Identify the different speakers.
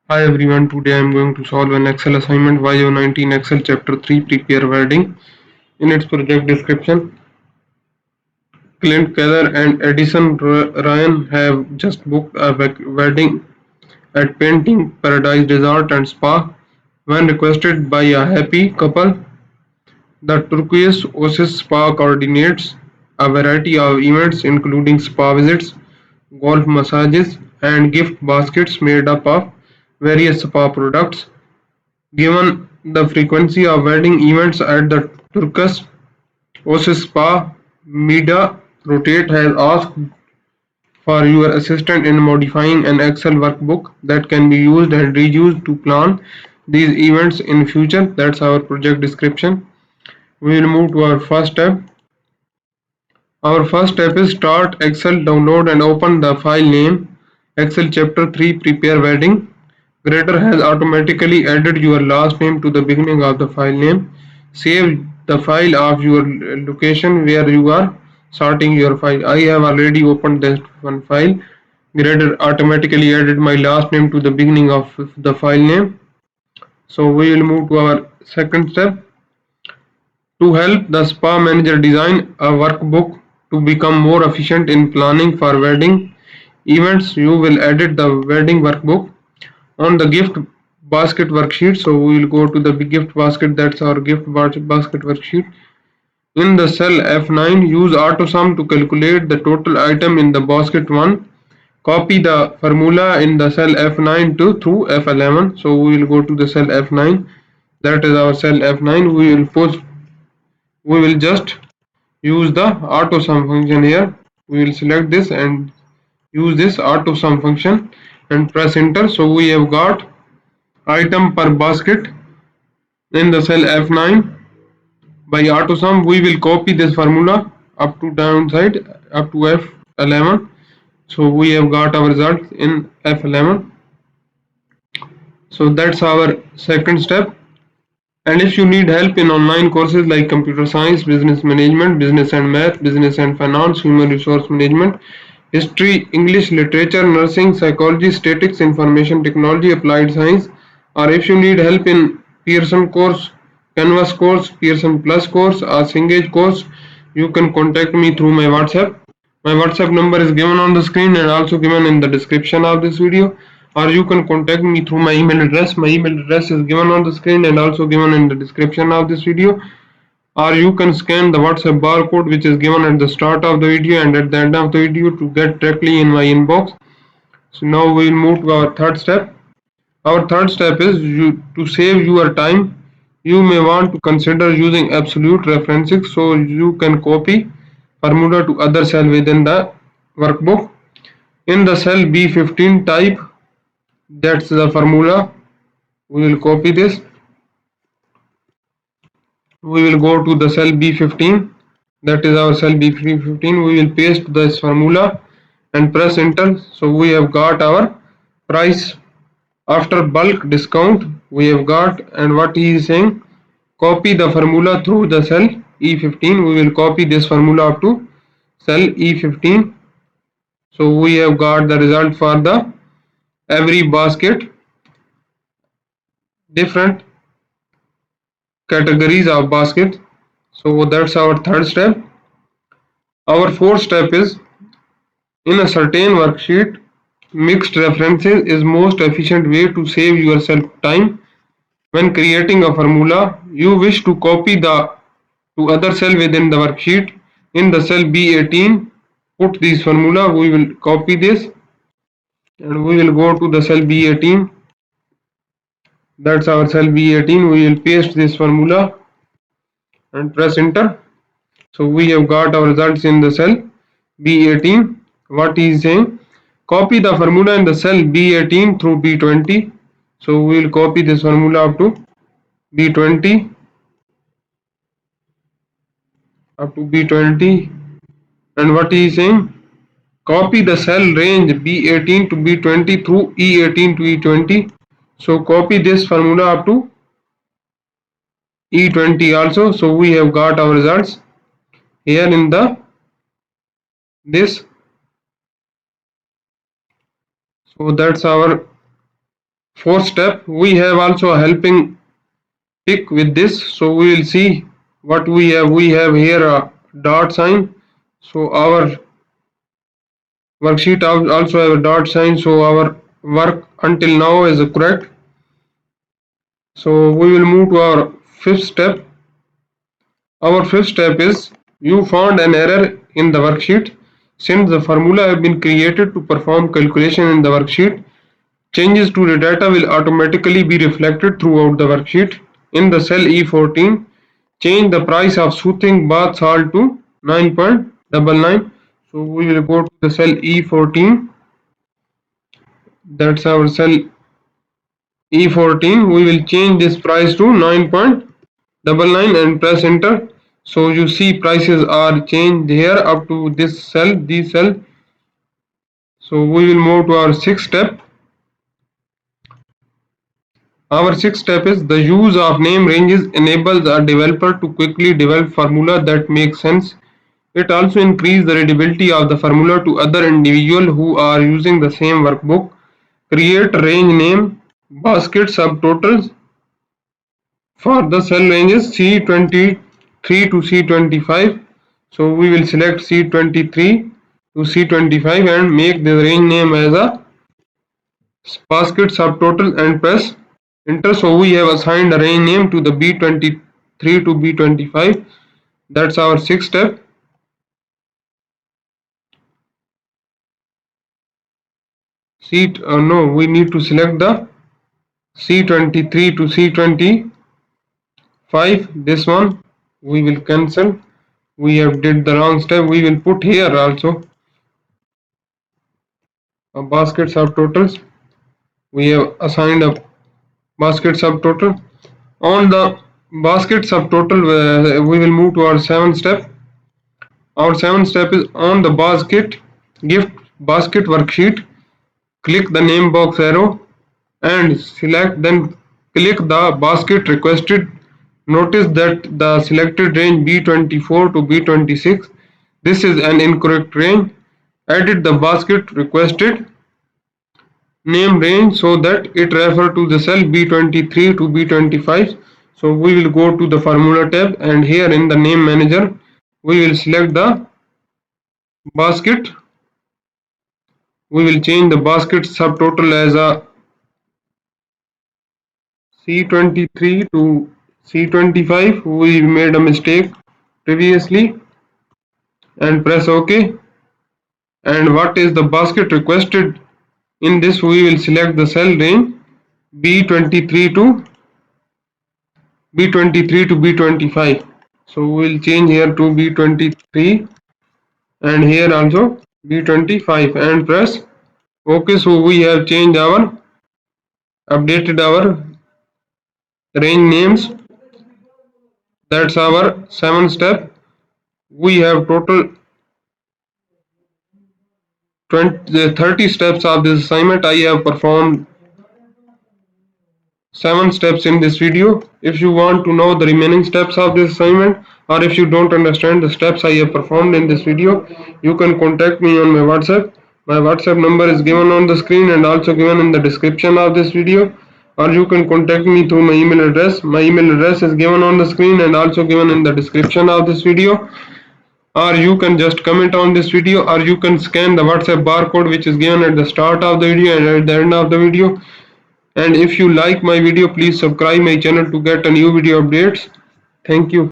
Speaker 1: Hi everyone, today I am going to solve an Excel assignment YO19 Excel Chapter 3 Prepare Wedding. In its project description, Clint Keller and Edison Ryan have just booked a wedding at Painting Paradise Resort and Spa. When requested by a happy couple, the Turquoise Oasis Spa coordinates a variety of events including spa visits, golf massages, and gift baskets made up of various spa products. Given the frequency of wedding events at the Turkish Oasis Spa, Mida Rotate has asked for your assistance in modifying an Excel workbook that can be used and reused to plan these events in future. That's our project description. We will move to our first step. Our first step is start Excel, download and open the file name Excel Chapter 3 Prepare Wedding. Grader has automatically added your last name to the beginning of the file name. Save the file of your location where you are sorting your file. I have already opened this one file. Grader automatically added my last name to the beginning of the file name. So we will move to our second step. To help the spa manager design a workbook to become more efficient in planning for wedding events, you will edit the wedding workbook on the gift basket worksheet. So we will go to the gift basket. That's our gift basket worksheet. In the cell F9, use AutoSum to calculate the total item in the basket 1. Copy the formula in the cell F9 to through F11. So we will go to the cell F9. That is our cell F9. We will just use the AutoSum function here. We will select this and use this AutoSum function and press enter. So we have got item per basket in the cell F9. By AutoSum, we will copy this formula up to downside up to F11. So we have got our results in F11. So that's our second step. And if you need help in online courses like computer science, business management, business and math, business and finance, human resource management, history, English, literature, nursing, psychology, statistics, information technology, applied science, or if you need help in Pearson course, Canvas course, Pearson Plus course, or Cengage course, you can contact me through my WhatsApp. My WhatsApp number is given on the screen and also given in the description of this video, or you can contact me through my email address. My email address is given on the screen and also given in the description of this video, or you can scan the WhatsApp barcode which is given at the start of the video and at the end of the video to get directly in my inbox. So now we will move to our third step. Our third step is to save your time. You may want to consider using absolute references so you can copy formula to other cell within the workbook. In the cell B15 type, that's the formula. We will copy this. We will go to the cell B15. That is our cell B15. We will paste this formula and press enter. So we have got our price after bulk discount. We have got, and what he is saying, copy the formula through the cell E15. We will copy this formula up to cell E15. So we have got the result for the every basket, different categories of basket. So that's our third step. Our fourth step is, in a certain worksheet, mixed references is most efficient way to save yourself time. When creating a formula, you wish to copy the to other cell within the worksheet. In the cell B18, put this formula. We will copy this and we will go to the cell B18. That's our cell B18. We will paste this formula and press enter. So we have got our results in the cell B18. What is saying? Copy the formula in the cell B18 through B20. So we will copy this formula up to B20, and what is saying? Copy the cell range B18 to B20 through E18 to E20. So copy this formula up to E20 also. So we have got our results here in the this. So that's our Fourth step, we have also a helping tick with this. So we will see what we have. We have here a dot sign. So our worksheet also have a dot sign. So our work until now is correct. So we will move to our fifth step. Our fifth step is you found an error in the worksheet. Since the formula have been created to perform calculation in the worksheet, changes to the data will automatically be reflected throughout the worksheet. In the cell E14, change the price of soothing bath salt to 9.99. So we will go to the cell E14. That's our cell E14. We will change this price to 9.99 and press enter. So you see prices are changed here up to this cell. So we will move to our sixth step. Our sixth step is the use of name ranges enables a developer to quickly develop formula that makes sense. It also increases the readability of the formula to other individuals who are using the same workbook. Create range name basket subtotals for the cell ranges C23 to C25. So we will select C23 to C25 and make the range name as a basket subtotal and press enter. So we have assigned a range name to the B23 to B25. That's our sixth step. No, we need to select the C23 to C25. This one we will cancel. We have did the wrong step. We will put here also a basket subtotals. We have assigned a basket subtotal. On the basket subtotal, we will move to our seventh step. Our seventh step is on the gift basket worksheet. Click the name box arrow and select, then click the basket requested. Notice that the selected range B24 to B26. This is an incorrect range. Edit the basket requested name range so that it refer to the cell B23 to B25. So we will go to the formula tab and here in the name manager we will select the basket. We will change the basket subtotal as a C23 to C25. We made a mistake previously and press OK. And what is the basket requested? In this we will select the cell range B23 to B25. So we will change here to B23 and here also B25 and press OK. So we have changed updated our range names. That's our seventh step. We have total 30 steps of this assignment. I have performed 7 steps in this video. If you want to know the remaining steps of this assignment or if you don't understand the steps I have performed in this video, you can contact me on my WhatsApp. My WhatsApp number is given on the screen and also given in the description of this video, or you can contact me through my email address. My email address is given on the screen and also given in the description of this video, or you can just comment on this video, or you can scan the WhatsApp barcode which is given at the start of the video and at the end of the video. And if you like my video, please subscribe my channel to get a new video updates. Thank you.